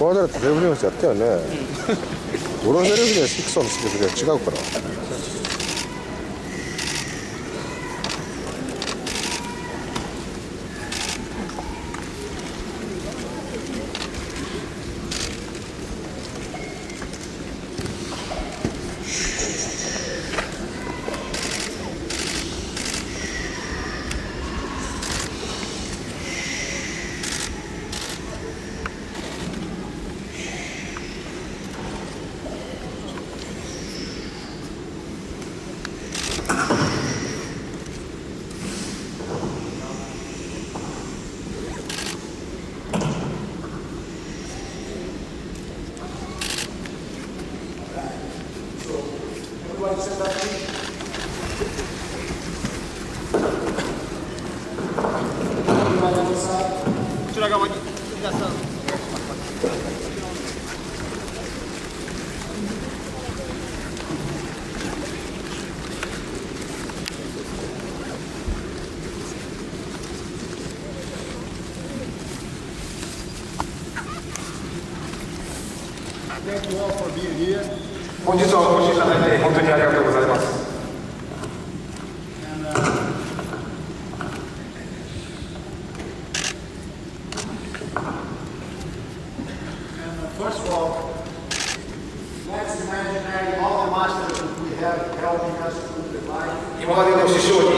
この間だってセルフディフェンスやったよね、俺のセルフディフェンスヒクソンのセルフディフェンス違うから。こちら側に皆さんお願いします。本日はお越しいただいて本当にありがとうございます。First of all, let's imagine all the masters that we have helping us through the life. 今までの師匠に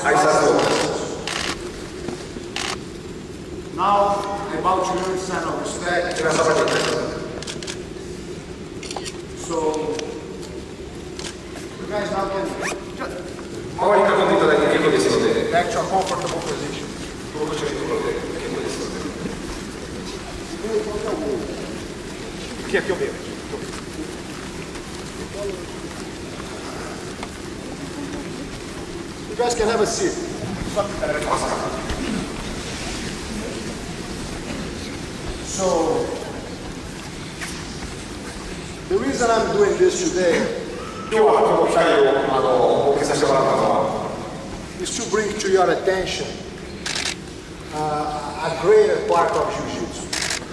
挨拶を。Now, about to learn some of respect. 皆様にお願いします。 So, you guys now can 周りに囲んでいただいて結構ですので、 back to a comfortable position. ご自身のところで結構ですので。 Aqui, aqui eu vejo. You guys can have a seat. So, the reason I'm doing this today 今日はこの機会をお受けさせてもらったのは、 is to bring to your attention a greater part of Jiu-Jitsu.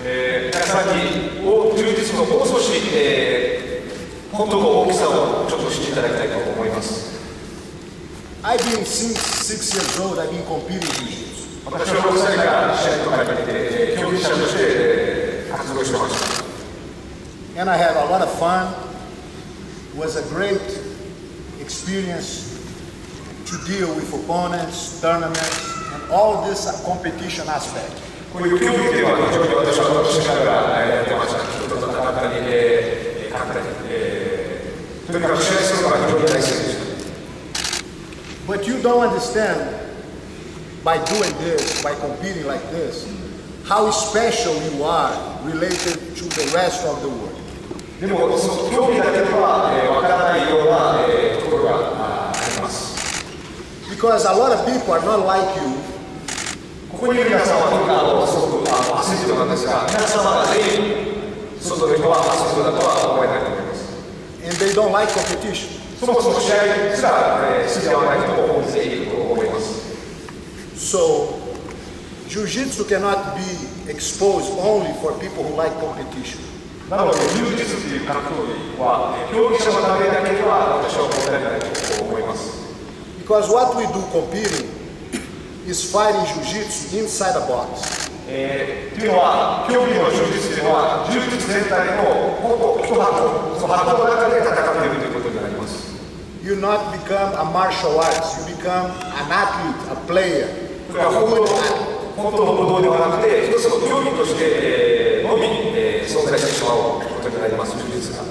皆さんに柔術のもう少し、本当の大きさをちょっと知っていただきたいと思います。 I've been since 6 years old, I've been competing in Jiu-Jitsu. 私は6歳から試合とかに出て、競技者として活動してました。 And I had a lot of fun. It was a great experience to deal with opponents, tournaments, and all this competition aspect. こういう競技というのは非常に私は楽しみながらやってました。人と戦ったり、勝ったり、とにかく試合するのが非常に大好きでした。 But you don't understand, by doing this, by competing like this, how special you are related to the rest of the world. でも、その競技だけではわからないようなところがあります。 Because a lot of people are not like you. ここにいる皆さんはみんなすごくアスリートなんですが、皆様が全員外ではアスリートだとは思えないと思います。 And they don't like competition. そもそも試合すら好きではない人も大勢いると思います。 So, Jiu-Jitsu cannot be exposed only for people who like competition. なので、柔術という格闘技は競技者のためだけでは私は問題ないと思います。 Because what we do competing is fighting Jiu-Jitsu inside a box. というのは、競技の柔術というのは、柔術全体のほぼ一箱、その箱の中で戦っているということになります。 You not become a martial arts, you become an athlete, a player. これは本当の武道ではなくて、一つの競技としてのみ存在してしまうことになります、柔術が。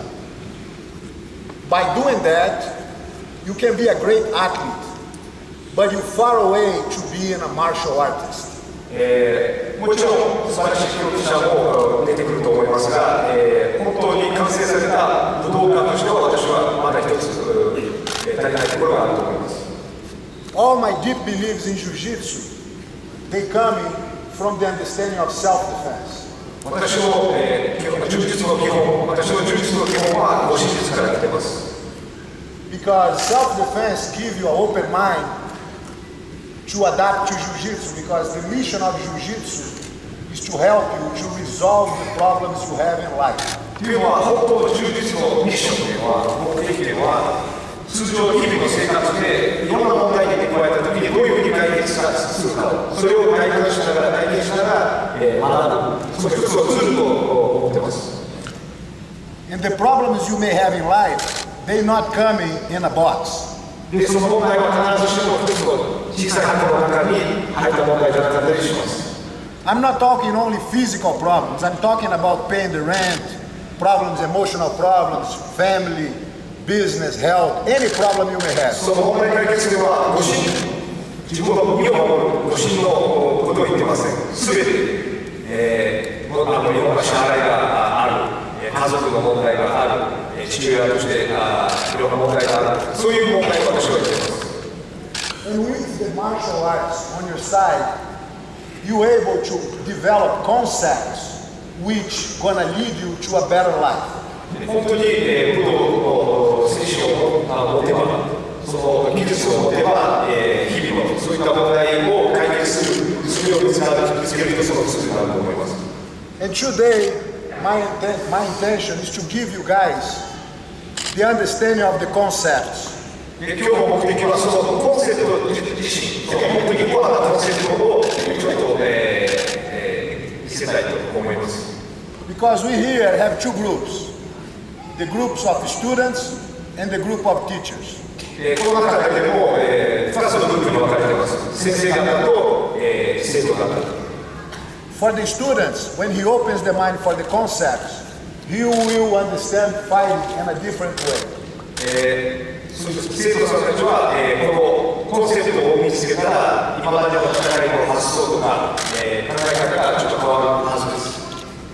By doing that, you can be a great athlete, but you're far away to being a martial artist. もちろん素晴らしい競技者も出てくると思いますが、本当に完成された武道家としては私はまだ一つ足りないところがあると思います。 All my deep beliefs in Jiu-Jitsu, they come from the understanding of self-defense. 私の柔術の基本は護身術から来ています。 Because self-defense gives you an open mind to adapt to Jiu-Jitsu, because the mission of Jiu-Jitsu is to help you to resolve the problems you have in life. というのは、本当の充実のミッションというのは、目的というのは、通常日々の生活でいろんな問題に加えたときにどういうふうに解決するかを、それを体験しながら、学ぶ、その一つのツールと思っています。And the problems you may have in life, they're not coming in a box. で、その問題は必ずしも一つの小さい箱の中に入った問題じゃなかったりします。I'm not talking only physical problems. I'm talking about paying the rent, problems, emotional problems, family, business, health, any problem you may have. その問題解決では、自分の身を守る、ご身のことを言ってません。すべて、いろんな支払いがある。家族の問題がある、父親としていろんな問題がある、そういう問題を私は言っています。And with the martial arts on your side, you're able to develop concepts which gonna lead you to a better life. 本当に武道の精神を持てば、その技術を持てば、日々のそういった問題を解決する、それを見つけるそのツールになると思います。And today, my intention is to give you guys the understanding of the concepts. 今日の目的はそのコンセプト自身、本当にコアなコンセプトをちょっと見せたいと思います。Because we here have two groups, the groups of students and the group of teachers. この中でも2つのグループに分かれています。先生方と生徒方。For the students, when he opens the mind for the concepts, he will understand fighting in a different way. 生徒さんたちは、このコンセプトを見つけたら、今までの戦いの発想とか、考え方がちょっと変わるはずです。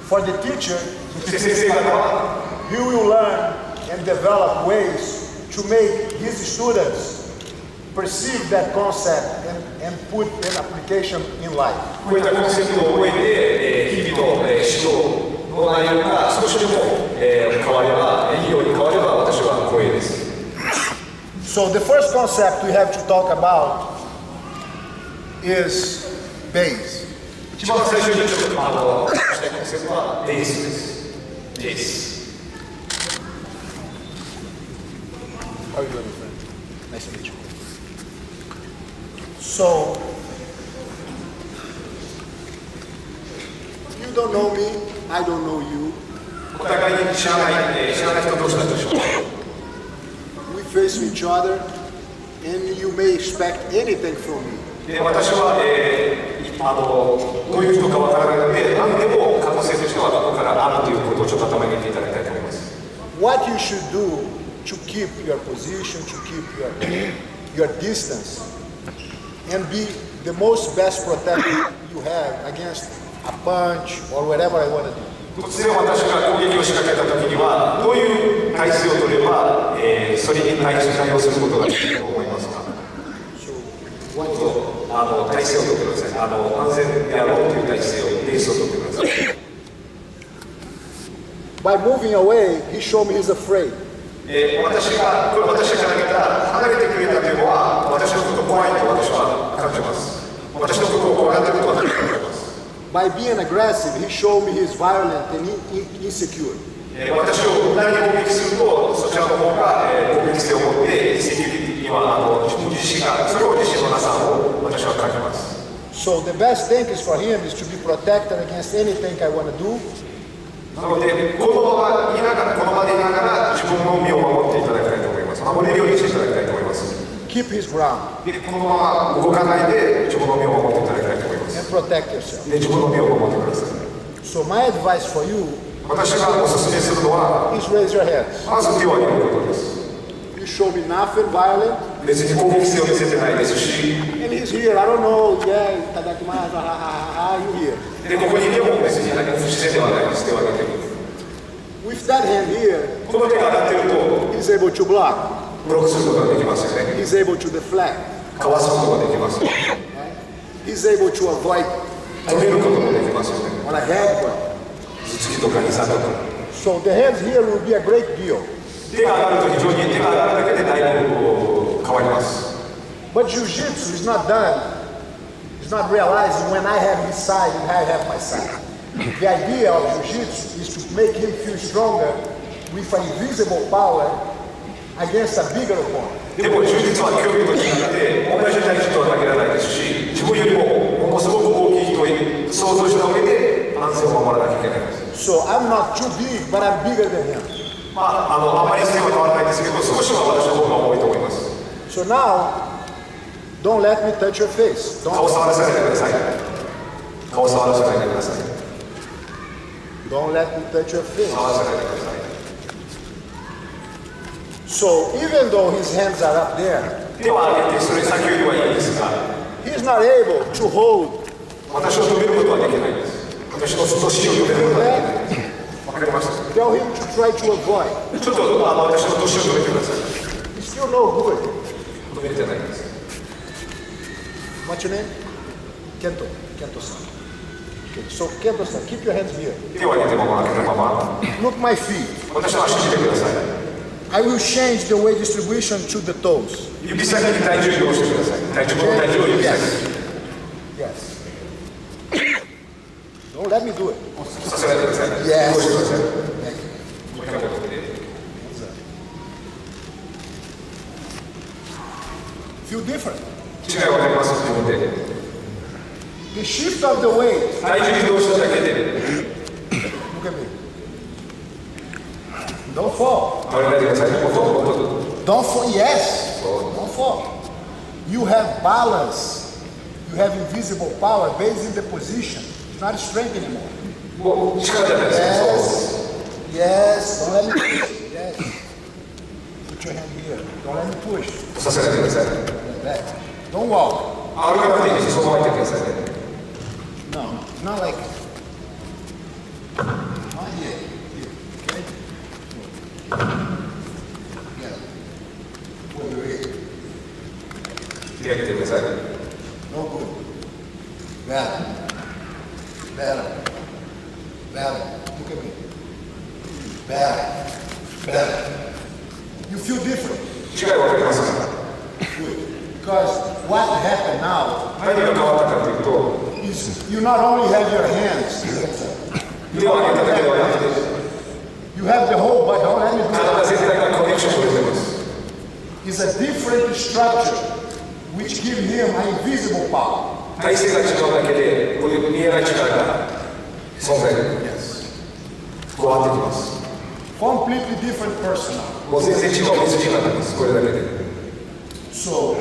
For the teacher, そして先生方は、he will learn and develop ways to make his students perceive that concept and put an application in life. こういったコンセプトを覚えて、日々の指導の内容が少しでも変われば、いいように変われば、私は光栄です。So the first concept we have to talk about is base. 一番最初にちょっとしたいコンセプトはベースです。ベース。How are you doing, friend? Nice to meet you. So, you don't know me, I don't know you. お互いに知らない人同士だとしょう。We face each other, and you may expect anything from me. で、私は、どういう人かわからないので、何でも可能性としてはここからあるということをちょっと頭に入れていただきたいと思います。What you should do to keep your position, to keep your distance, and be the most best protector you have against a punch or whatever I want to do. 突然私が攻撃を仕掛けたときには、どういう体勢を取れば、それに対応することができると思いますか。体勢を取ってください。安全であろうという体勢を、ベースを取ってください。By moving away, he showed me he's afraid. 私が投げたら離れてくれたというのは、私のこと怖いと私は感じます。私のことを怖がっていると私は感じます。By being aggressive, he showed me he's violent and insecure. 私を無駄に攻撃すると、そちらの方が攻撃性を持って、セキュリティには自分自身がそれを自信のなさを私は感じます。So the best thing is for him is to be protected against anything I want to do. なので、この場でいながら自分の身を守っていただきたいと思います。守れるようにしていただきたいと思います。Keep his ground. で、このまま動かないで自分の身を守っていただきたいと思います。And protect yourself. で、自分の身を守ってください。So my advice for you 私がお勧めするのは、 is raise your hands. まず手を挙げることです。You show me nothing violent. 別に攻撃性を見せてないですし、 And he's here. I don't know. Yeah, itadakimasu. You here? で、ここにいても別に何も不自然ではないです。手を挙げてる。With that hand here, この手が上がっていると、 he's able to block. ブロックすることができますよね。 He's able to deflect. かわすことができます。 He's able to avoid 止めることもできますよね。 on a headbutt. 頭突きとか膝とか。So the hands here will be a great deal. 手が上がると非常に手が上がるだけでだいぶ変わります。But jiu-jitsu is not done. It's not realizing when I have his side and I have my side. The idea of jiu-jitsu is to make him feel stronger with an invisible power against a bigger opponent. でも柔術は競技と違って同じ体重とは投げられないですし、自分よりもものすごく大きい人を想像した上で安全を守らなきゃいけないんです。 So I'm not too big, but I'm bigger than him. あまり背は変わらないですけど、少しは私の方が多いと思います。 So now, don't let me touch your face. 顔触らせないでください。顔触らせないでください。 Don't let me touch your face. 触らせないでください。 So even though his hands are up there, 手を上げてそれ先よりはいいですが、 he's not able to hold 私を止めることはできないです。私の年を止めることはできないです。わかりました。 tell him to try to avoid. ちょっと私の年を止めてください。 He's still no good. 止めれてないです。 What's your name? Kento. Kento-san. Okay. So Kento-san, keep your hands here. 手を上げてまま開けたまま、 Look my feet. 私の足見てください。 I will change the weight distribution to the toes. 指先に体重移動してください。体重を指先に。 Yes. Don't let me do it. させないでください。 Yes. 移動してください。 Thank you. もう一回戻って。 Feel different. 違いわかります自分で。 The shift of the weight. 体重移動しただけで。 Look at me. Don't fall. 倒れないでください。もっともっと。 Don't fall. Yes. Don't fall. You have balance. You have invisible power based in the position. It's not strength anymore. もう力じゃないですか。 Yes. Yes. Don't let me push. Yes. Put your hand here. Don't let me push. させないでください。 Like that. Don't walk. 歩かなくていいです。そのまま行ってくださいね。 No. It's not like. Not here. Here. Okay. Yeah. Put your head. 手上げてください。 No good. Better. Better. Better. Look at me. Better. Better. You feel different. 違いわかりますか。 Good. Because what happened now 何が変わったかというと、 is you not only have your hands, 手を上げただけではなくて、 you have the whole body. Don't let me do that. 体全体がコネクションを取れています。 It's a different structure which gives him an invisible power. 体勢が違うだけで、こういう見えない力が存在、 Yes. 加わってきます。 Completely different person. もう全然違う別人なんです、これだけで。 So,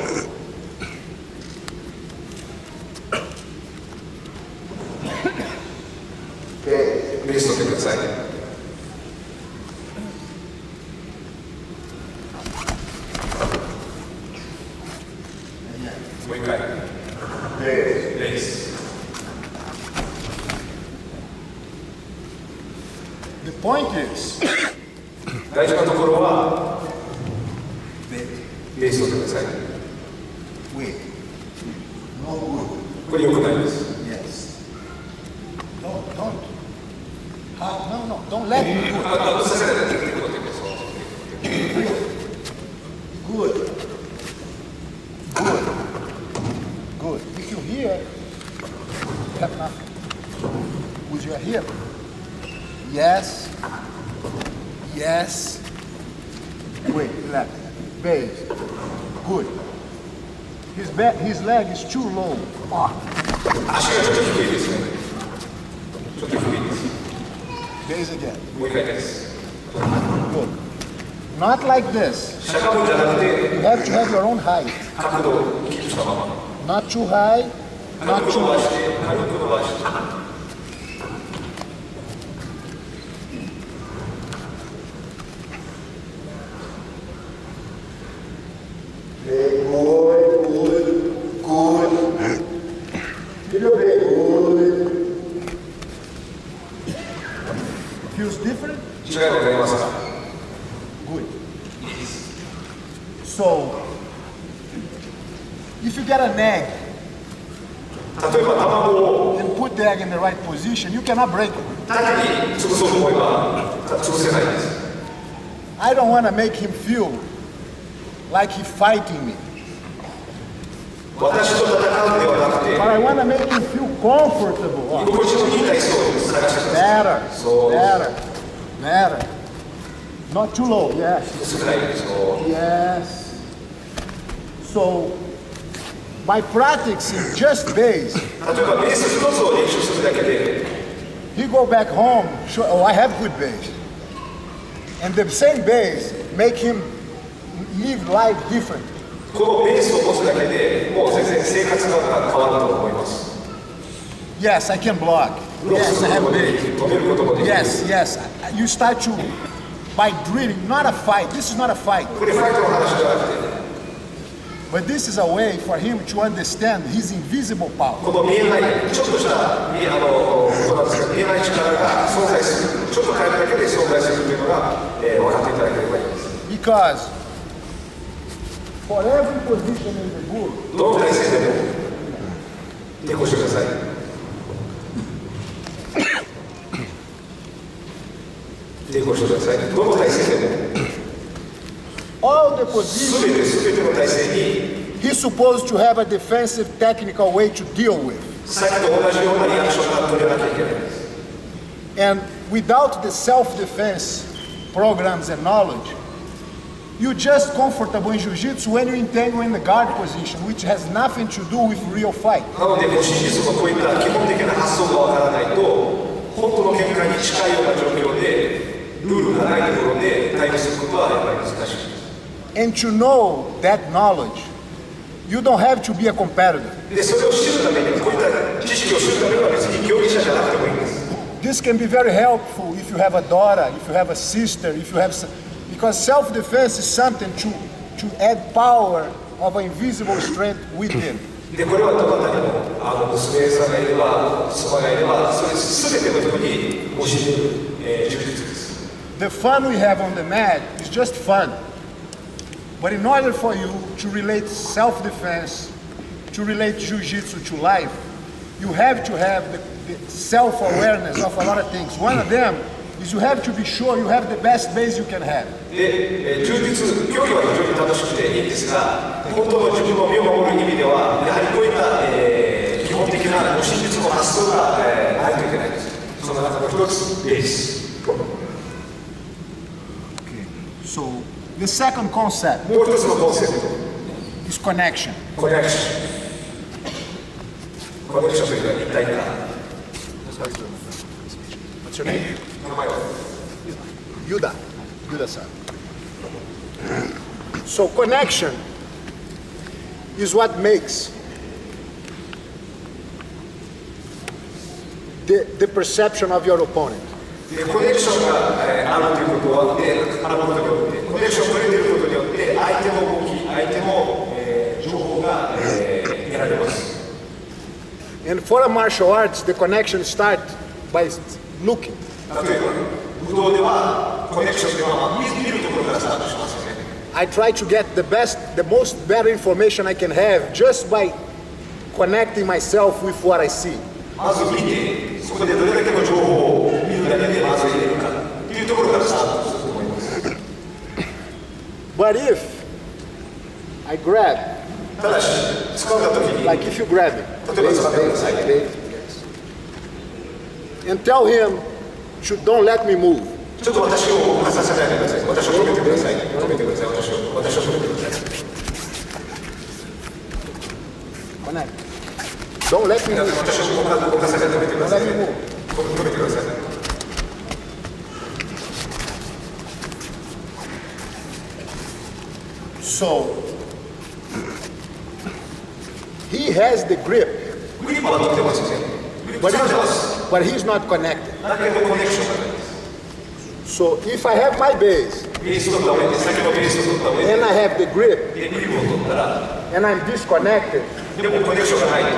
ベース取ってください。もう一回。ベース。 the point is, 大事なところは、ベース取ってください。 wait. No good. これ良くないです。 Yes. Don't. No. Don't let him do it. させないでください。 Good. Good. If you hear, you have nothing. With your hip. Yes. Yes. Wait, left. Base. Good. His leg is too low. Ah. 足がちょっと低いですよね。ちょっと低いです。 Base again. もう一回です。 Good. Not like this. しゃがむんじゃなくて、 You have to have your own height. 角度をキープしたまま。 Not too high, 軽 not く too 伸ば low. して、軽く伸ばして。 Feels different? 違いわかりますか。 Good. So, if you get an egg 例えば卵を and put the egg in the right position, you cannot break it. 縦に潰そうと思えば潰せないです。 I don't want to make him feel like he's fighting me, 私と戦うのではなくて、 but I want to make him feel comfortable. 居心地のいい体操を探してくだ Better, そう better, better. Not too low, yes. さい。少ないです。そう Yes. So, by practicing just bass, 例えばベース一つを練習するだけで、 he go back home, show, oh, I have good bass. And the same bass make him live life different. このベースを持つだけでもう全然生活が変わると思います。 Yes, I can block. ブロック Yes, す I る have こともで bass. きる、止めることもできる。 Yes, yes. You start to, by drilling, not a fight. This is not a fight. これファイトの話じゃなくて、 But this is a way for him to understand his invisible power. この見えない、ちょっとした見えない力が存在する、ちょっと変えるだけで存在するというのが、分かっていただければいいです。 Because for every position in the book, どの体勢でも抵抗してください。抵抗してください。どの体勢でも all the positions 全ての体勢に he's supposed to have a defensive technical way to deal with. さっきと同じようなリアクションが取らなきゃいけないです。 And without the self-defense programs and knowledge, you're just comfortable in jiu-jitsu when you entangle in the guard position, which has nothing to do with real fight. なので、もう真実のこういった基本的な発想がわからないと、本当の喧嘩に近いような状況で、ルールがないところで対応することはやっぱり難しいです。 And to know that knowledge, you don't have to be a competitor. で、それを知るために、こういった知識を知るためには別に競技者じゃなくてもいいんです。 This can be very helpful if you have a daughter, if you have a sister, if you have because self-defense is something to add power of an invisible strength within. で、これはどなたにも娘さんがいれば、妻がいれば、それ全ての人に教える、充実です。 The fun we have on the mat is just fun. But in order for you to relate self-defense, to relate jiu-jitsu to life, you have to have the self-awareness of a lot of things. One of them is you have to be sure you have the best base you can have. で、充実、競技は非常に楽しくていいんですが、本当の自分の身を守る意味では、やはりこういった、基本的な真実の発想が、ないといけないです。その中の一つ、ベース。 So the second concept もう一つのコンセプト、 is connection. コネクション。コネクションというのは一体化。 What's your name? 名前は Yuda. Yuda-san. So connection is what makes the perception of your opponent. でコネクションが、あるということは、あることによって、コネクションを取れていることによって、相手の動き、相手の、情報が、得られます。 And for a martial arts, the connection starts by looking. 例えば、武道では、コネクションというのは見るところからスタートしますよね。I try to get the most better information I can have just by connecting myself with what I see. まず見て、そこでどれだけの情報を見るだけでまず入れるかというところからスタートすると思います。 But if I grab, ただし、掴んだときに、 like if you grab me, 例えば掴んでください。 and tell him, don't let me move. ちょっと私を動かさせないでください。私を止めてください。止めてください。私を止めてください。 Connect. Don't let me 皆 move. さん、私を動かさせないで止めてくだ Don't さい。 let me move. 止めてください。 So he has the grip, グリップは取ってますよね。グリップ but 掴んでます。 he's not connected. だけどコネクションがないです。 So if I have my base ベースを取った上で、先のベースを取った上 and で、 I have the grip でグリップを取ったら、 and I'm disconnected, でもコネクションがないと。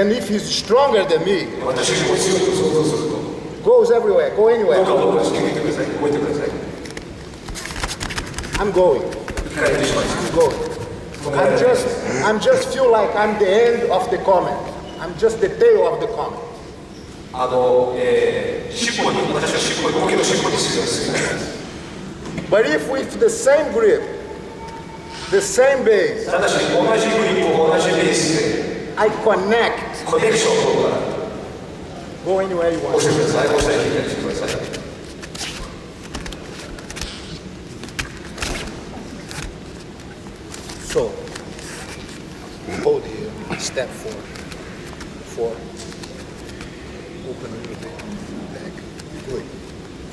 and if he's stronger than me, 私よりも強いと想像すると、 goes everywhere, go どう anywhere. か僕たちに見てください。覚えてください。 I'm going. 行かれてしまいます。 I'm going. I'm just feel like I'm the end of the comment. I'm just the tail of the comment. 尻尾に、私は尻尾に、大きな尻尾にするようにする。 But if with the same grip, the same base, ただし、同じグリップを同じベースで、 I connect, コネクションを取るから Go anywhere you 押 want. してください。押したり引いたりしてください。 So, hold here, step forward, open a little bit, back, good.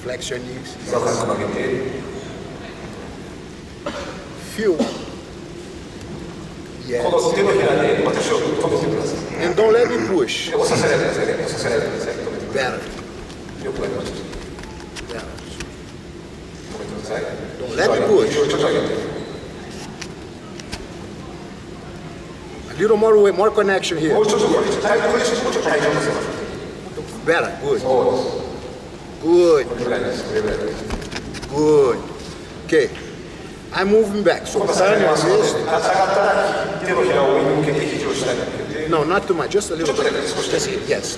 Flex your knees, 膝を曲げて feel, こ yes. の手のひらで私を止めてください。 And don't let me push, で押させないでくださいね。押させないでください。止めてくださ better, い。よくわかりました。 better. 止めてください。 Don't let me push. ちょっと上げて。 A little more weight, more connection here. もうちょっとこれ、体重もうちょっと体重を乗せましょう。 Better, good, そうです。 good, これぐらいです。これぐらいです。 good. Okay, I'm moving back. So 下が turn り your ますので、 wrist. 立ち上がったら手のひらを上に向けて肘を下に向けて、 No, not too much, just a ちょ little っとだ bit. け少しだけ。 Yes.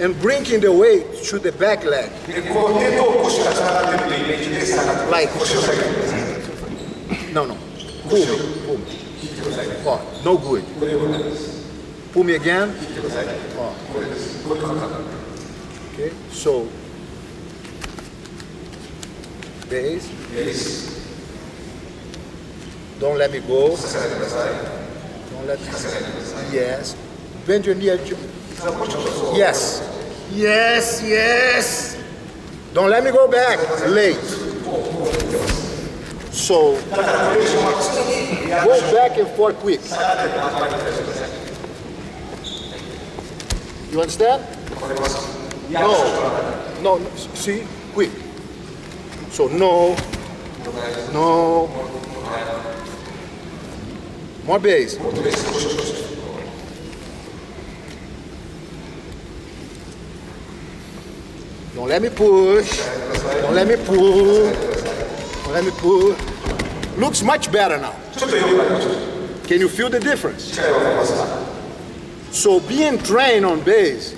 And bringing the weight to the back leg. で、この手と腰がつながっているというイメージで下がって、 Like- 腰を下げてください。 No, no. Pull me, pull me. Oh, no good. これよくないです。 Pull me again. 切ってください。これです。これかかる。 Okay, so base. ベース。 Don't let me go. させないでください。 Don't let me. させないでください。 Yes. Bend your knee. At your... 膝をもうちょっとそう。 Yes. Yes, yes. Don't let me go back late. So だからこれ以上は常にや go back and forth quick. 下がって頭に対してください。 You understand? わかります。 No. No. See, quick. So no, no. More base. Don't let me push. Don't let me pull. Don't let me pull. Looks much better now. ちょっとよくなりました。 Can you feel the difference? 違いわかりますか。 So being trained on base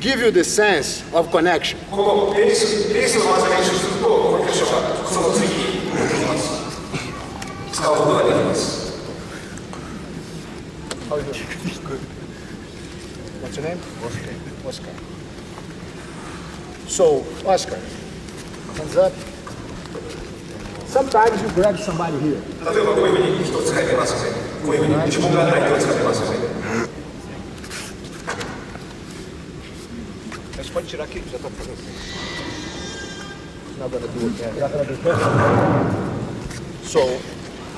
give you the sense of connection. このベースをまず練習すると、コネクションがその次にできます。使うことができます。 How are you doing? Good. What's your name? Oscar. Oscar. So, Oscar, hands up. Sometimes you grab somebody here. 例えばこういうふうに人を使えますね。こういうふうに自分が相手を使えますね。 Mas pode tirar aqui, já tá fazendo. Not gonna do it. Not gonna do it. So,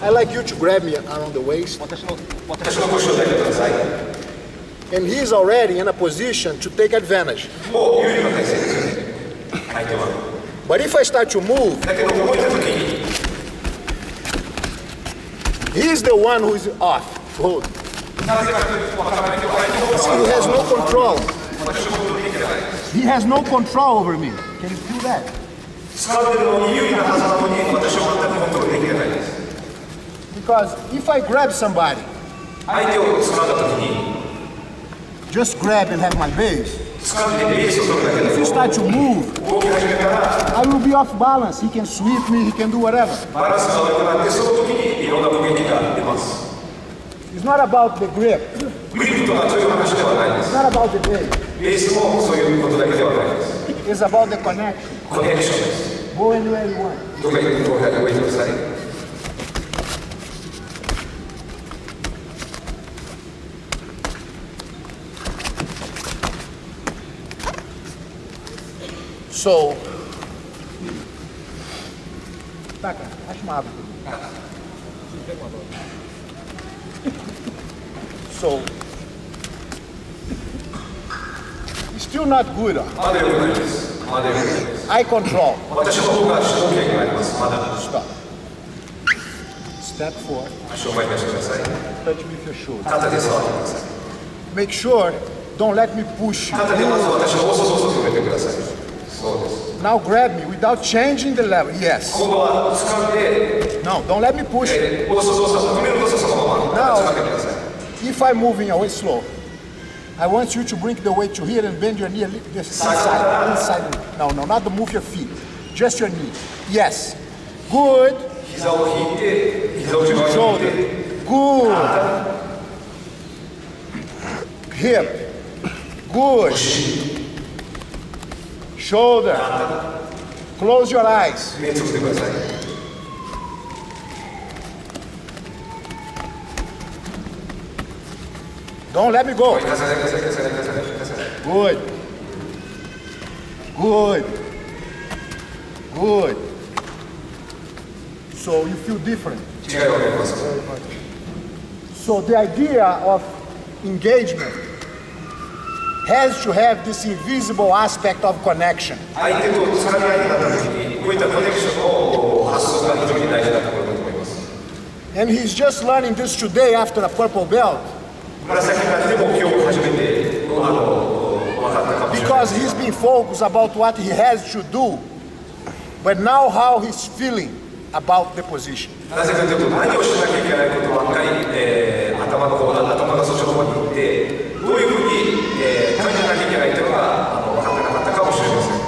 I like you to grab me around the waist. 私の腰を抱いてください。 And he's already in a position to take advantage. もう有利な体勢ですよね。相手は。 But if I start to move, だけど動いた時に he's the one who is off. Hold. なぜかというと固めて相手の See, he has no control. 私のことができてない。 He has no control over me. Can you feel that? 使ってるのに有利なはずなのに私は全くコントロールできてないです。 Because if I grab somebody, 相手を掴んだ時に just grab and have my base. 掴んでベースを取るだけ If で you start to move, 動き始めたら I will be off balance. He can sweep me, he can do whatever. バランスが悪くなってその時にいろんな攻撃が出ます。 It's not about the grip. グリップとかそういう話ではないで It's す。 not about the base. ベースもそういうことだけではないです。 It's about the connection. コネクションです。 Go anywhere you want. どこへ行くか動いてください。 So, Taca, acha uma água. So, still not good. まだ良くないです。まだ良くないです。 Eye control. 私の方が主導権があります。まだ Stop. Step forward. 足を前に出してください。 Touch me with your shoulder. 肩で触ってください。 Make sure, don't let me push you. 肩でまず私を遅々と止めてください。そうです。 Now grab me without changing the level. Yes. 今度は掴んで、No, don't let me push you. 遅々と止めるとそのまま掴んでください。 If I'm moving away slow, I want you to bring the weight to here and bend your knee a little this inside. No, no, not to move your feet. Just your knee. Yes. Good. 膝を引いて、膝を内側に引い Shoulder. て、 Good. Hip. Good. Shoulder. Close your eyes. 目つぶってください。 Don't let me go. 重ね重ね重ね重ね重ね。 Good. Good. Good. So you feel different. 違いわかりますか？ So the idea of engagement has to have this invisible aspect of connection. 相手とつながり合いになった時にこういったコネクションの発想が非常に大事なところだと思います。 And he's just learning this today after a purple belt 紫がでも今日初めて分かったかもしれない。 because he's been focused about what he has to do, but now how he's feeling about the position. なぜかというと何をしなきゃいけないことばっかり、頭がそっちの方に行ってどういうふうに、感じなきゃいけないというのが分かってなかったかもしれません。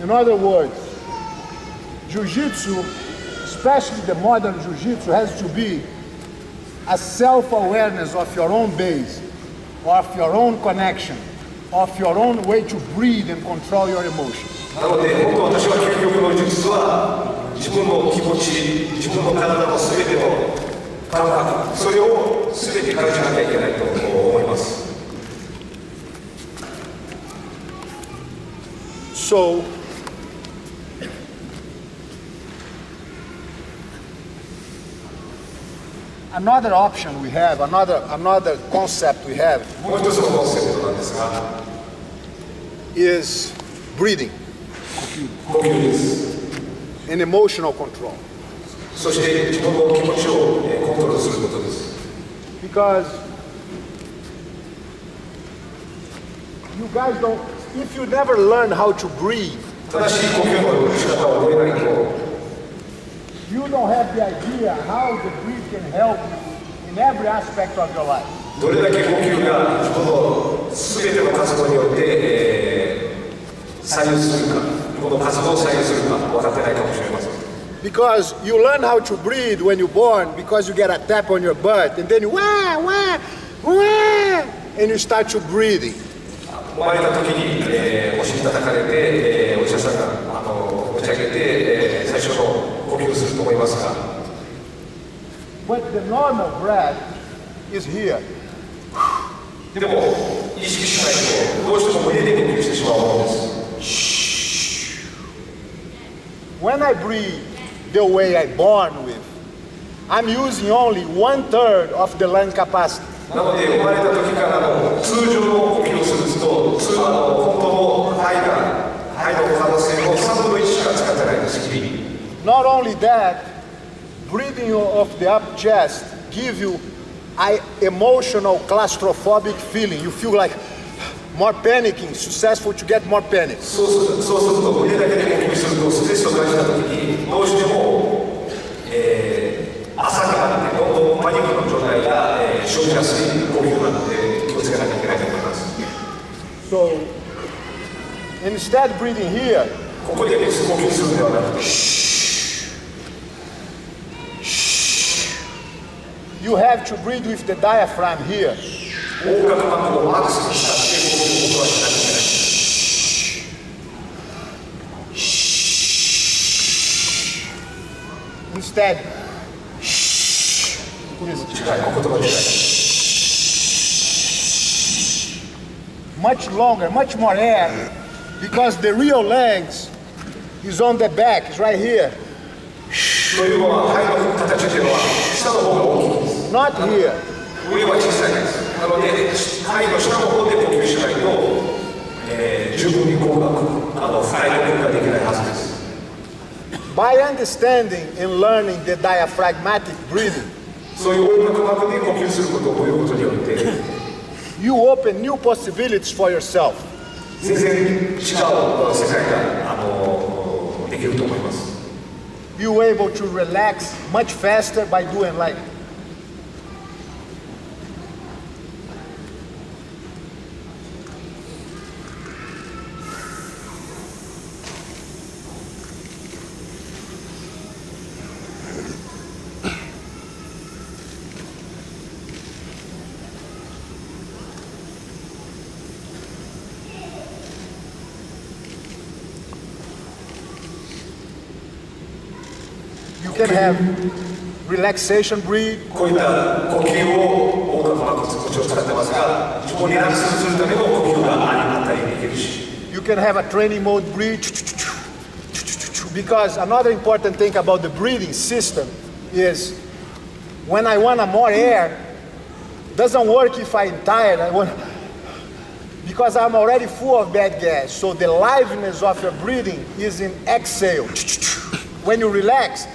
In other words, Jiu-Jitsu, especially the modern Jiu-Jitsu, has to be a self-awareness of your own base, of your own connection, of your own way to breathe and control your emotions. なので本当私は究極の術は自分の気持ち、自分の体の全ての感覚、それを全て感じなきゃいけないと思います。 So, another option we have, another concept we have もう一つのコンセプトなんですが、 is breathing 呼吸です。 and emotional control. そして自分の気持ちをコントロールすることです。 Because you guys don't, if you never learn how to breathe, 正しい呼吸の仕方を覚えないと、 you don't have the idea how the breath can help you in every aspect of your life. どれだけ呼吸が自分の全ての活動によって、左右するか、この活動を左右するか分かってないかもしれません。 Because you learn how to breathe when you're born because you get a tap on your butt and then you wah, wah, wah, and you start to breathing. 生まれた時に、お尻叩かれて、お医者さんが持ち上げて、最初の呼吸をすると思いますが、 But the normal breath is here. でも意識しないとどうしても胸で呼吸してしまうものです。 When I breathe the way I'm born with, I'm using only 1/3 of the lung capacity. なので生まれた時からの通常の呼吸をすると、本当の肺の可能性を3分の1しか使ってないんです。 Not only that, breathing of the up chest gives you an emotional claustrophobic feeling. You feel like more panicking, successful to get more panic. そうすると胸だけで呼吸するとストレスを感じた時にどうしても、朝になってどんどんパニックの状態が、生じやすい呼吸なので気をつけなきゃいけないと思います。 So instead breathing here, ここで呼吸するのではなくて、 you have to breathe with the diaphragm here. 横隔膜をマックスにした呼吸を僕はしなきゃいけない。 Instead, 近い言葉で much longer, much more air, because the real legs is on the back, it's right here, というのは肺の形というのは下の方が大きいんです。 not here. 上は小さいです。なので肺の下の方で呼吸しないと、十分に深い呼吸ができないはずです。 By understanding and learning the diaphragmatic breathing, そういう横隔膜で呼吸することを覚えることによって、 you open new possibilities for yourself. 全然違う世界ができると思います。 You're able to relax much faster by doing like You can have relaxation breathe. こういった呼吸を音楽のコツを使ってますが、自分をリラックスするための呼吸があったりできるし。You can have a training mode breathe. Because another important thing about the breathing system is when I want more air, doesn't work if I'm tired. Because I'm already full of bad gas. So the liveliness of your breathing is in exhale. When you relax.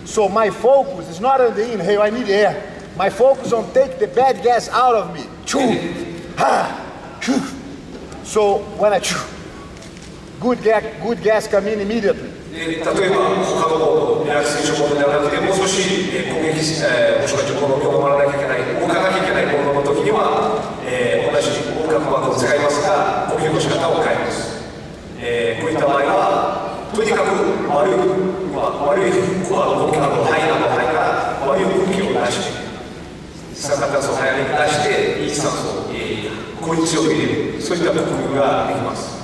So my focus is not on the inhale, I need air. My focus on take the bad gas out of me. So when I good gas come in immediately. 例えば他のリラクセーションモードではなくて、もう少し攻撃し、もしくは自分の身を守らなきゃいけない、動かなきゃいけないモードの時には、同じ音楽枠を使いますが、呼吸の仕方を変えます。こういった場合は、とにかく悪いコアの動きなど、肺など、肺から悪い空気を出して、一酸化炭素を早めに出して、いい酸素を効率よく入れる、そういった呼吸ができます。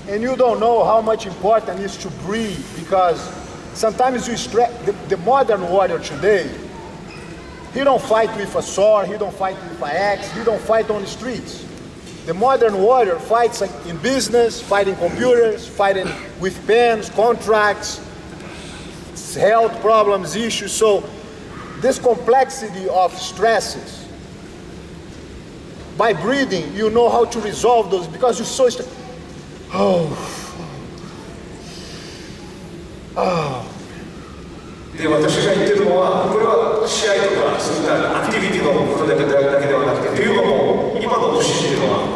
And you don't know how much important it is to breathe because sometimes you stress. The modern warrior today, he don't fight with a sword, he don't fight with an axe, he don't fight on the streets. The modern warrior fights in business, fighting computers, fighting with pens, contracts, health problems, issues. So this complexity of stresses, by breathing, you know how to resolve those because you're soで、私が言ってるのは、これは試合とかそういったアクティビティのことだけではなくて、というのも今の武士というのは、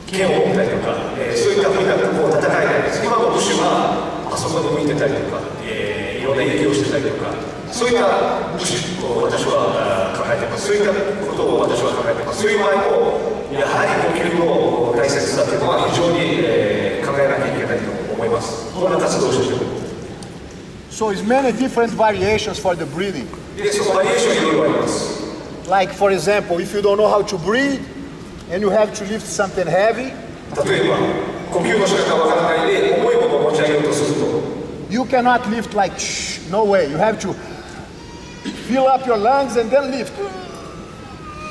剣を持ったりとか、そういったふうなこう戦いなんです。今の武士はあそこに向いてたりとか、いろんな演技をしてたりとか、そういった武士を私は考えています。そういったことを私は考えています。そういう場合もやはり呼吸の大切さというのは非常に考えなきゃいけないと思います。こんな活動をしている。So it's many different variations for the breathing. で、そのバリエーションいろいろあります。Like for example, if you don't know how to breathe and you have to lift something heavy, 例えば呼吸の仕方がわからないで重いものを持ち上げようとすると、you cannot lift like no way. You have to fill up your lungs and then lift.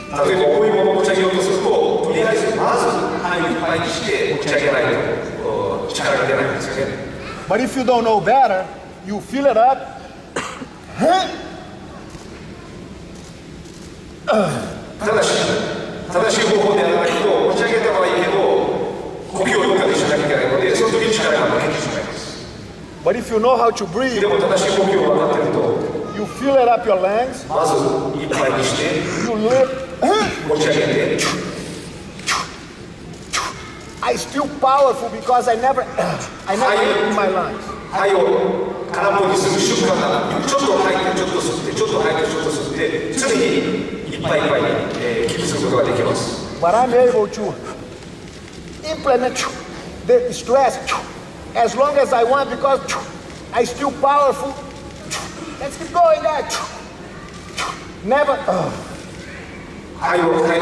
例えば重いものを持ち上げようとすると、とりあえずまず肺をいっぱいにして持ち上げないと力が出ないんですよね。But if you don't know better, you fill it up. 正しい方法でやらないと持ち上げたはいいけど呼吸をどっかでしなきゃいけないので、その時に力が負けてしまいます。But if you know how to breathe, でも正しい呼吸を分かっていると、 you fill it up your lungs. まずいっぱいにして You lift. 持ち上げて、 I still powerful because I never lift my lungs. 肺を空っぽにする瞬間がちょっと吐いてちょっと吸ってちょっと吐いてちょっと吸って常にいっぱいいっぱいにキープすることができます。 But I'm able to implement the stress as long as I want because I still powerful. Let's keep going there. Never. 肺を空っ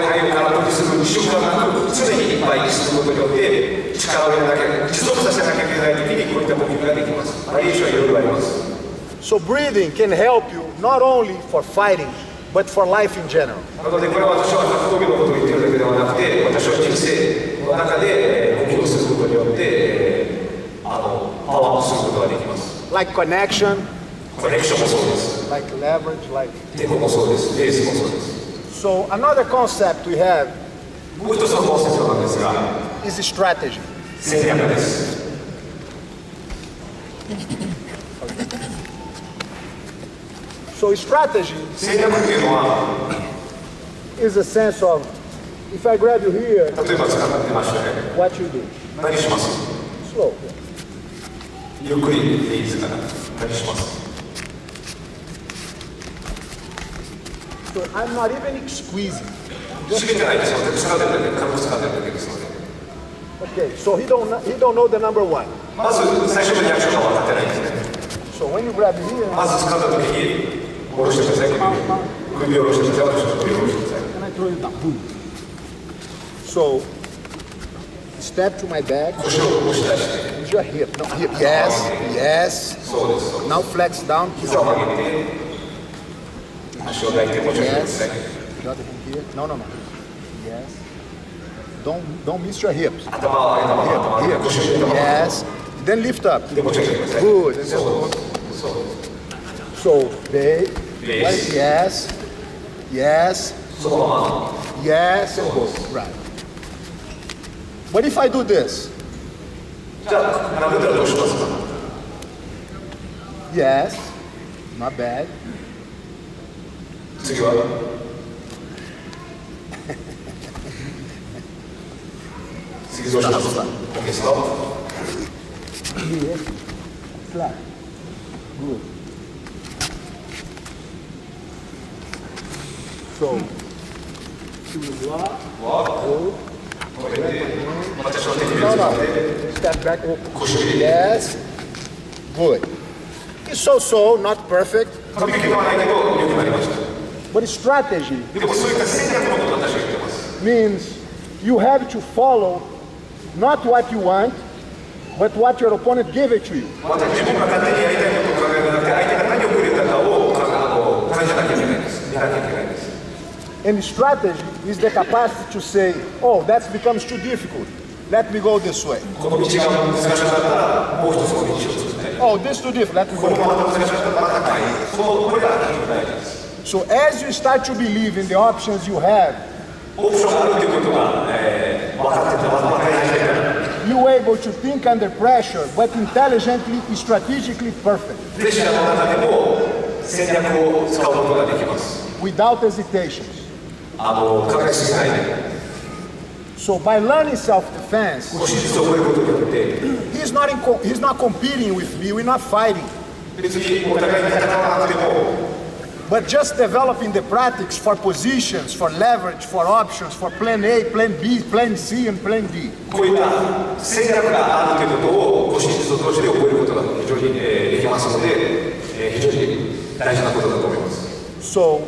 ぽにする瞬間なく常にいっぱいにすることによって力を入れなきゃ持続させなきゃいけない時にこういった呼吸ができます。バリエーションはいろいろあります。 So breathing can help you not only for fighting, but for life in general. なのでこれは私は格闘技のことを言ってるだけではなくて、私は人生の中で呼吸をすることによってパワーアップすることができます。 Like connection, コネクションもそうです。 like leverage, like. テコもそうです。レースもそうです。 So another concept we have もう一つのコンセプトなんですが、 is strategy. 戦略です。 So strategy 戦略っていうのは is a sense of if I grab you here, 例えば使ってましたね。 what you do. 何します？ Slow. ゆっくりでいいですから何します？ So I'm not even squeezing. 締めてないですよ。使ってるだけ、軽く使ってるだけですので。 Okay, so he don't know the number one. まず最初のリアクションが分かってないんですね。 So when you grab here, まず使った時に下ろしてください。首を下ろしてください。私の首を下ろしてください。 and I throw it down. Boom. So step to my back, 腰を押し出して、your hip. No, hip. Yes, yes. Now flex down. Keep your hip. Yes. The other thing here. No, no, no. Yes. Don't miss your hips. Hip. Yes. Then lift up. Good. And then so, babe. Yes. Yes. Yes. And go. Right. What if I do this? Yes. Not bad. Stop. Here. Flat. Good. So, to walk. Hold. No. Step back. Yes. Good. It's so, not perfect. But strategy means you have to follow not what you want, but what your opponent gave it to you. And strategy is the capacity to say, oh, that becomes too difficult. Let me go this way. Oh, this is too difficult. Let me go this way. So as you start to believe in the options you have, you're able to think under pressure, but intelligently, strategically perfect. Without hesitations. So by learning self-defense, he's not competing with me, we're not fighting. But just developing the practice for positions, for leverage, for options, for plan A, plan B, plan C, and plan D. So,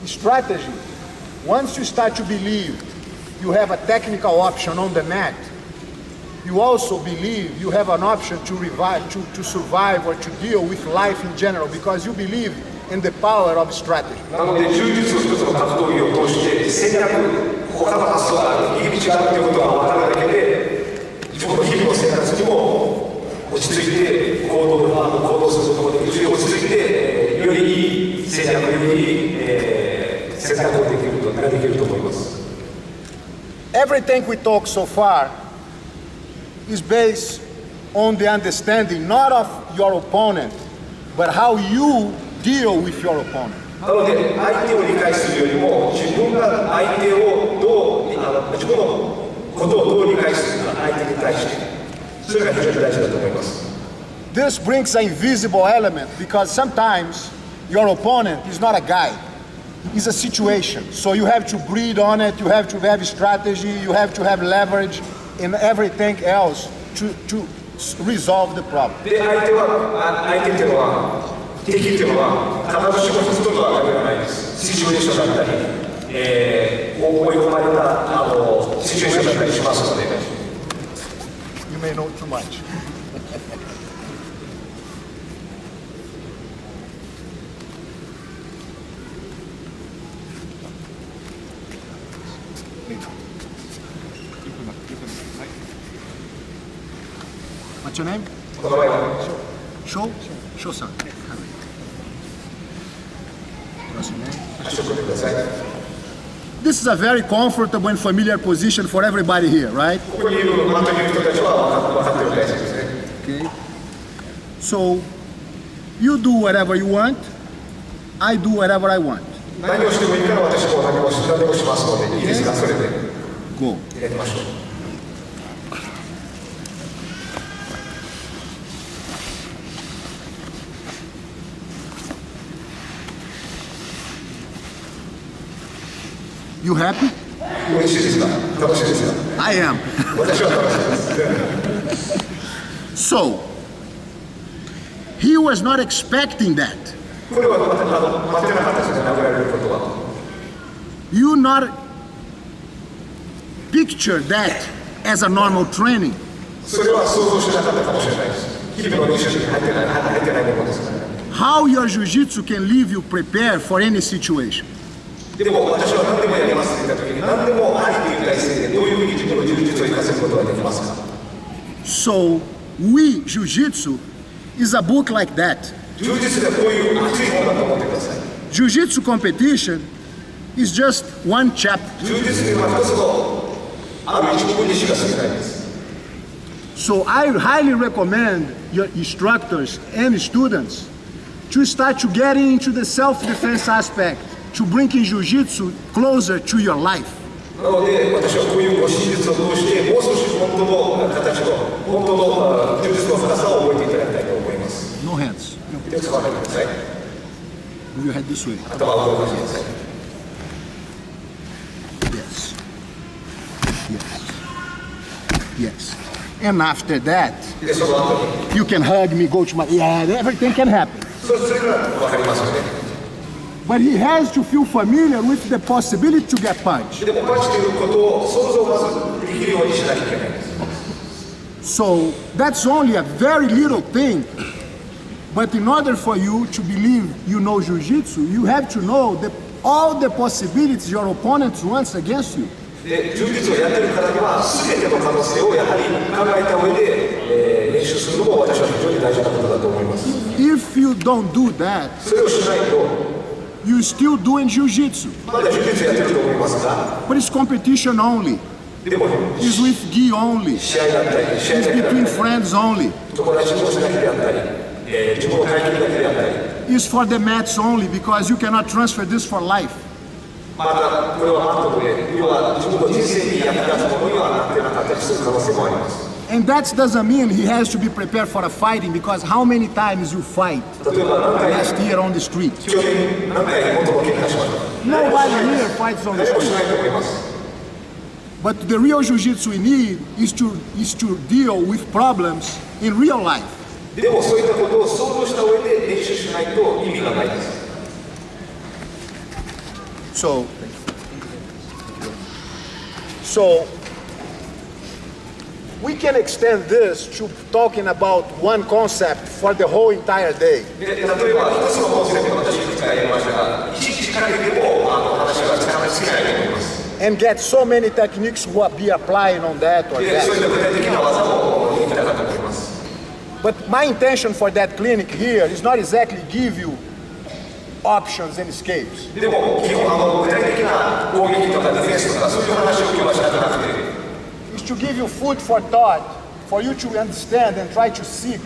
strategy, once you start to believe you have a technical option on the mat, you also believe you have an option to survive or to deal with life in general, because you believe in the power of strategy. Everything we talk so far is based on the understanding not of your opponent, but how you deal with your opponent. なので相手を理解するよりも自分が相手を自分のことをどう理解するか相手に対してそれが非常に大事だと思います。This brings an invisible element because sometimes your opponent is not a guy, it's a situation. So you have to breathe on it, you have to have strategy, you have to have leverage and everything else to resolve the problem. で相手っていうのは敵っていうのは必ずしも一つのわけではないです。シチュエーションだったり、追い込まれたシチュエーションだったりしますので。You may know too much. What's your name? Show? Show-san. What's your name? This is a very comfortable and familiar position for everybody here, right? Okay. So, you do whatever you want, I do whatever I want. Go. You happy? I am. So, he was not expecting that. You not picture that as a normal training. それは想像してなかったかもしれないです。日々の練習に入ってないものですから。 How your jiu-jitsu can leave you prepared for any situation. でも私は何でもやりますって言った時に何でもありという体制でどういうふうに自分の柔術を生かせることができますか。 So, we, jiu-jitsu, is a book like that. 柔術ではこういう熱いものだと思ってください。 Jiu-jitsu competition is just one chapter. 柔術というのは一つのある一部にしか過ぎないんです。 So I highly recommend your instructors and students to start to get into the self-defense aspect, to bring in jiu-jitsu closer to your life. なので私はこういうご指術を通してもう少し本当の形の本当の柔術の深さを覚えていただきたいと思います。 No hands. 手を使わないでください。 Move your head this way. 頭を動かしてください。 Yes. Yes. Yes. And after that, でその後に you can hug me, go to my, yeah, everything can happen. それが分かりますよね。 But he has to feel familiar with the possibility to get punched. でもパンチということを想像まずできるようにしなきゃいけないんです。 So that's only a very little thing. But in order for you to believe you know jiu-jitsu, you have to know all the possibilities your opponent wants against you. で柔術をやってる方には全ての可能性をやはり考えた上で、練習するのも私は非常に大事なことだと思います。 If you don't do that, それをしないと you're still doing jiu-jitsu. まだ柔術やってると思いますが、 But it's competition only. でも It's with gi only. 試合だったり試合 It's だったり between friends only. 友達同士だけであったり、自分の階級だけであったり、 It's for the mats only because you cannot transfer this for life. またこれはマットで要は自分の人生に役立つものにはなってなかったりする可能性もあります。 And that doesn't mean he has to be prepared for a fighting because how many times you fight 例えば何回 last year on the street? 去年何回本当の喧嘩しました。 Nobody here fights on the 誰もし street. ないと思います。 But the real jiu-jitsu we need is to deal with problems in real life. でもそういったことを想像した上で練習しないと意味がないです。 So we can extend this to talking about one concept for the whole entire day. で例えば一つのコンセプト私いくつかやりましたが、一日かけても話がつかみすぎないと思います。 And get so many techniques who be applying on that or でそうい that. った具体的な技もできなかったと思います。 But my intention for that clinic here is not exactly give you options and escapes. でも基本具体的な攻撃とかディフェンスとかそういう話を今日はしなくなくて、 It's to give you food for thought, for you to understand and try to seek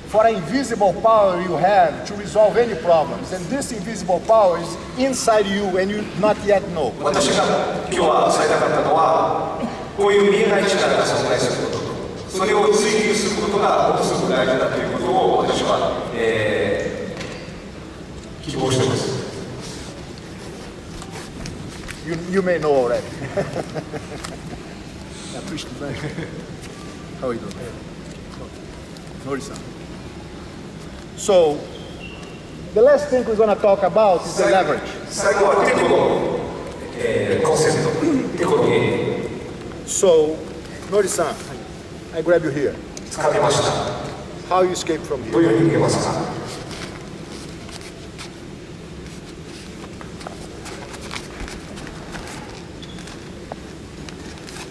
for an invisible power you have to resolve any problems. And this invisible power is inside you and you not yet know. 私が今日は伝えたかったのはこういう見えない力が存在することと、それを追求することがものすごく大事だということを私は、希望しています。 You may know already. How are you doing? Nori-san. So, the last thing we're going to talk about is the leverage. 最後はテコの、コンセプト、テコの原理 So, Nori-san, I grab you here. 掴みました。 How you escape from どう here? いうふうに逃げますか。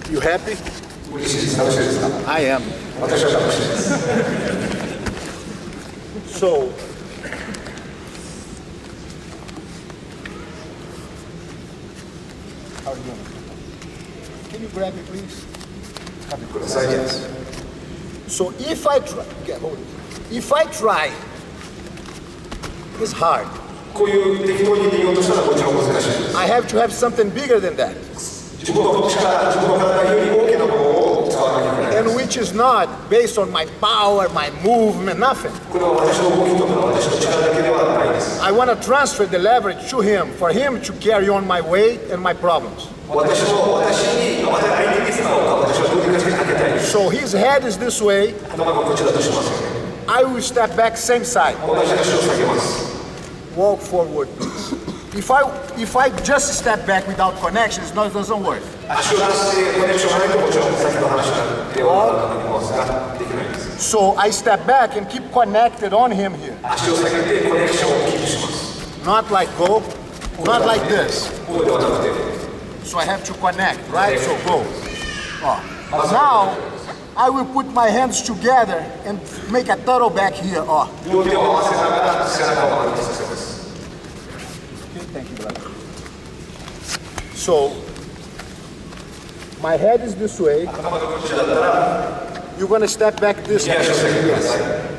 You happy? 嬉しいです。楽しいですか。 I am. 私は楽しいです。 So, how are you doing? Can you grab me, please? ください。 So if I try, hold it. If I try, it's hard. こういう適当に逃げようとしたらもちろん難しいです。 I have to have something bigger than that, 自分の力、自分の体より大きなものを使わなきゃいけない。 and which is not based on my power, my movement, nothing. これは私の動きとか私の力だけではないです。 I want to transfer the leverage to him, for him to carry on my weight and my problems. 私に相手に使うか私はどうにかしてかけたいです。 So his head is this way. 頭がこっちだとしますよね。 I will step back same side. 同じ足を下げます。 Walk forward, please. If I just step back without connection, it doesn't work. 足を出してコネクションがないともちろん先の話になってはなりますが、So I step back and keep connected on him here. 足を下げてコネクションをキープします。 Not like go, not like this. こうではなくて、 So I have to connect, right? So go. But now I will put my hands together and make a turtle back here. 両手を合わせながら背中を丸めさせます。 Thank you, brother. So my head is this way. 頭がこっちだったら、 You're gonna step back this way.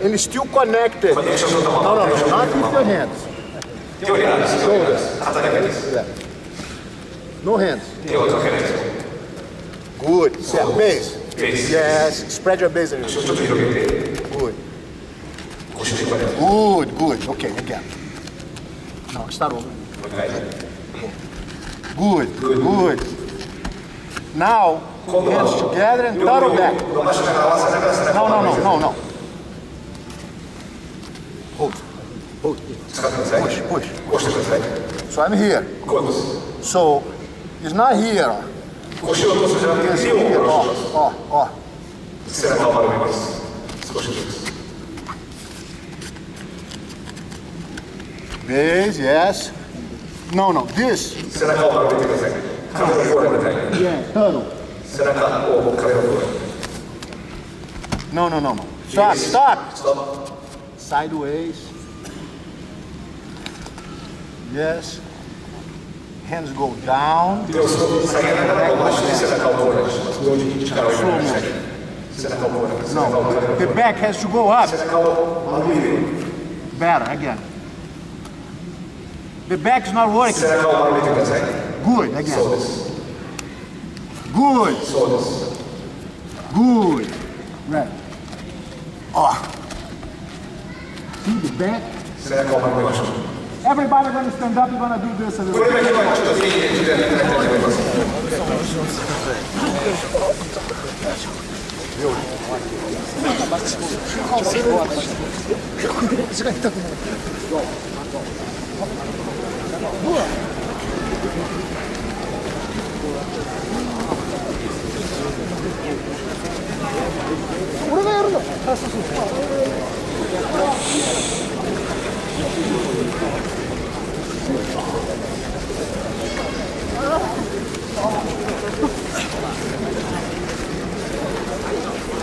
And it's still connected. No, not with your hands. 手を入れないです。肩だけです。 No hands. 手をかけないです。 Good. Yeah, base. Base. Yes. Spread your base a ち little. ょっと広げて、 Good. 腰でこうやって Good. Good. Okay, again. No, start over. はい。 Good. Good. Now, hands together and turtle back. 伸ばしながら合わせながら背中 No, を no, 丸め no, さ no, no. Hold. Hold. 使ってください。 Push, push. 押してください。 So I'm here. こうです。 So it's not here. 腰を落とすじゃなくて It's 手を here. 下ろします。 Oh. 背中を丸めます。少しずつ。 Base, yes. No, no, this. 背中を丸めてください。壁の方に向かい。 Yeah, turtle. 背中を壁の方に。 No, no, no, no. Stop, stop. ストップ。 Sideways. Yes. Hands go down. 手を下げながら伸ばして背中をこうにします。同時に力を入れない。背中をこうに。背中をこう The に。 back has to go up. 背中を上げる。 Better, again. The back's not working. 背中を丸めてください。 Good, そう again. です。 Good, そうです。 good. Right. Oh. See the back? 背中を丸めましょう。 Everybody gonna stand up, you're gonna do this a こ little れ bit. だけはちょっとぜひね、やっていただきたいと思います。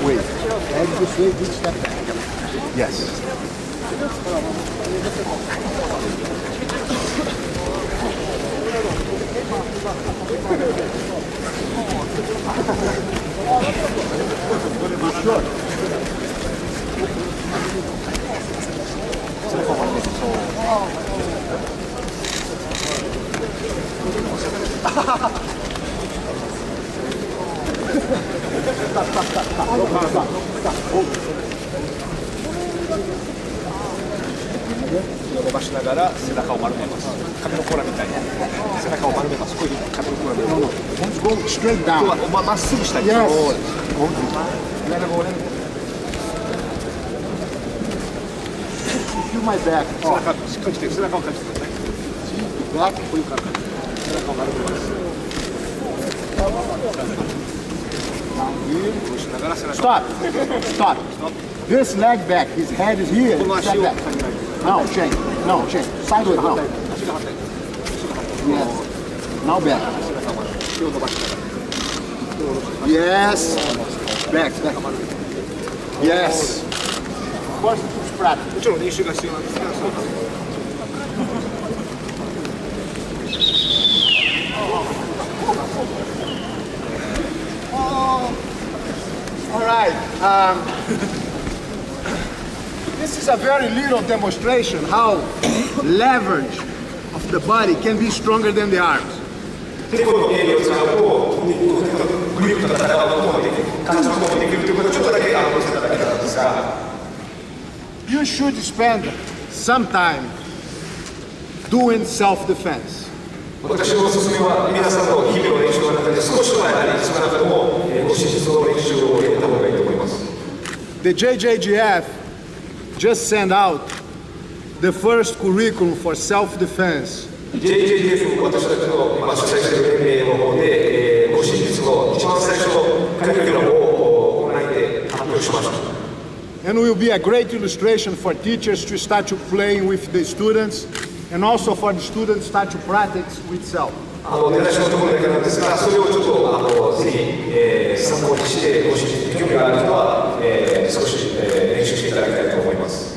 Wait. Head this way, good step back. Yes.手を伸ばしながら背中を丸めます。髪の甲羅みたいに背中を丸めます。こういう髪の甲羅みたいに。 Hands go straight 今 down. 日はまっすぐしたい。 Yes. そう Feel my back. 背中しっかりして背中を感じてください。 Back. こういう感じ。背中を丸めます。こうしながら背中を。 Stop. Stop. This leg back. His head is here. この Step 足を back. 下げないで。 No, change. No, change. Sideways now. 足が反対。 Yes. Now back. 手を伸ばしながら。 Yes. Back, back. Yes. Of course, it's practice. もちろん練習が必要なんですが、そうなんです。 All right. This is a very little demonstration how leverage of the body can be stronger than the arms. てこの原理を使うと、グリップと戦うこともできる、感じることもできるということをちょっとだけ見せただけなんですが、 You should spend some time doing self-defense. 私のおすすめは、皆さんの日々の練習の中で少しの間に、少なくとも護身術の練習をやった方がいいと思います。 The JJGF just sent out the first curriculum for self-defense. JJDF 私たちの今主催している連盟の方で、護身術の一番最初のカリキュラムをオンラインで発表しました。and will be a great illustration for teachers to start to playing with the students, and also for the students start to practice with self. 出だしのところだけなんですが、それをちょっとぜひ、参考にしてほしい、興味がある人は、少し、練習していただきたいと思います。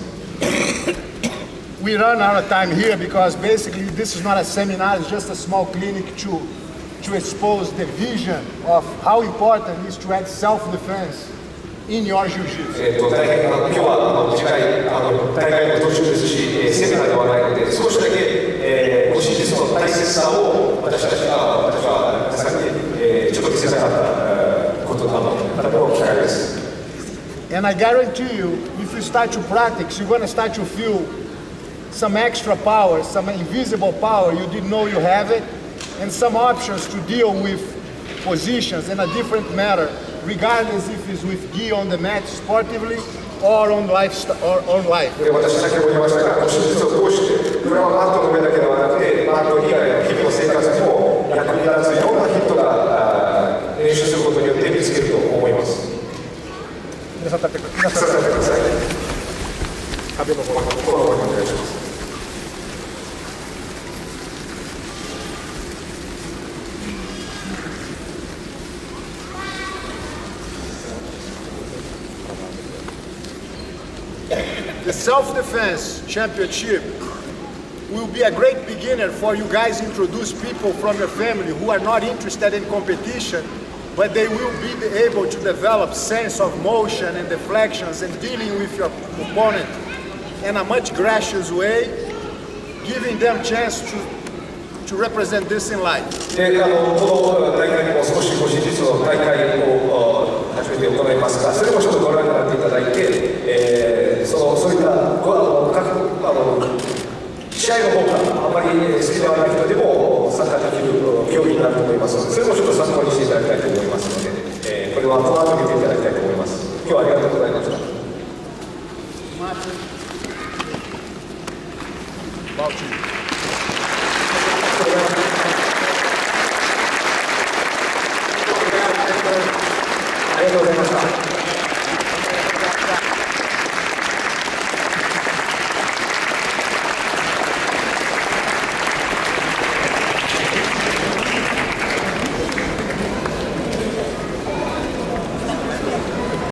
We run out of time here because basically this is not a seminar, it's just a small clinic to expose the vision of how important it is to add self-defense in your jiu-jitsu. 大変今日は短い大会の途中ですし、セミナーではないので、少しだけ、護身術の大切さを私は皆さんに、ちょっと見せたかったことなの機会です。And I guarantee you, if you start to practice, you're going to start to feel some extra power, some invisible power you didn't know you have it, and some options to deal with positions in a different manner, regardless if it's with gi on the mat sportively or on life. 私だけも言いましたが、護身術を通して、これはマットの上だけではなくて、マット以外の日々の生活にも役に立ついろんなヒットが練習することによって見つけると思います。皆さん立ってください。壁の方お願いします。The Self-Defense Championship will be a great beginner for you guys to introduce people from your family who are not interested in competition, but they will be able to develop sense of motion and deflections and dealing with your opponent in a much gracious way, giving them chance to represent this in life. で、この大会にも少し護身術の大会を初めて行いますが、それもちょっとご覧になっていただいて、そういった試合の方があまり好きではない人でも参加できる競技になると思いますので、それもちょっと参考にしていただきたいと思いますので、これはこの後見ていただきたいと思います。今日はありがとうございました。About you.